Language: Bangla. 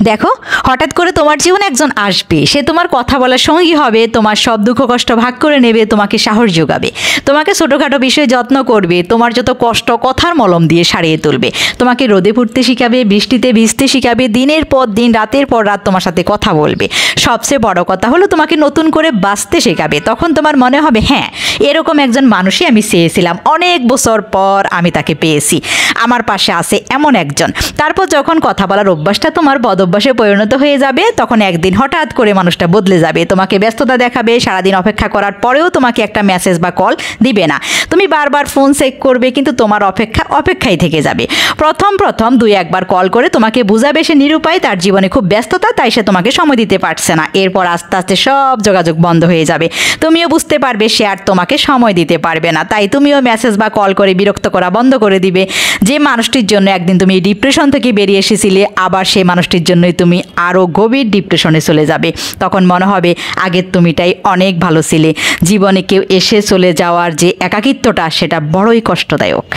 দেখো, হঠাৎ করে তোমার জীবনে একজন আসবে, সে তোমার কথা বলার সঙ্গী হবে, তোমার সব দুঃখ কষ্ট ভাগ করে নেবে, তোমাকে সাহস যোগাবে, তোমাকে ছোটোখাটো বিষয়ে যত্ন করবে, তোমার যত কষ্ট কথার মলম দিয়ে সারিয়ে তুলবে, তোমাকে রোদে পুড়তে শিখাবে, বৃষ্টিতে ভিজতে শিখাবে, দিনের পর দিন রাতের পর রাত তোমার সাথে কথা বলবে। সবচেয়ে বড় কথা হলো তোমাকে নতুন করে বাঁচতে শেখাবে। তখন তোমার মনে হবে, হ্যাঁ, এরকম একজন মানুষই আমি চেয়েছিলাম, অনেক বছর পর আমি তাকে পেয়েছি, আমার পাশে আছে এমন একজন। তারপর যখন কথা বলার অভ্যাসটা তোমার বদভ্যাসে পরিণত হয়ে যাবে, তখন একদিন হঠাৎ করে মানুষটা বদলে যাবে, তোমাকে ব্যস্ততা দেখাবে, সারাদিন অপেক্ষা করার পরেও তোমাকে একটা মেসেজ বা কল দিবে না, তুমি বারবার ফোন চেক করবে, কিন্তু তোমার অপেক্ষাই থেকে যাবে। প্রথম দুই একবার কল করে তোমাকে বুঝাবে সে নিরুপায়, তার জীবনে খুব ব্যস্ততা, তাই সে তোমাকে সময় দিতে পারছে না। এরপর আস্তে আস্তে সব যোগাযোগ বন্ধ হয়ে যাবে, তুমিও বুঝতে পারবে সে আর তোমাকে সময় দিতে পারবে না, তাই তুমিও মেসেজ বা কল করে বিরক্ত করা বন্ধ করে দিবে। যে মানুষটির জন্য একদিন তুমি ডিপ্রেশন থেকে বেরিয়ে এসেছিলে, আবার সেই মানুষটির জন্যই তুমি আরও গভীর ডিপ্রেশনে চলে যাবে। তখন মনে হবে আগের তুমিটাই অনেক ভালো ছিলে। জীবনে কেউ এসে চলে যাওয়ার যে একাকিত্বটা, সেটা বড়ই কষ্টদায়ক।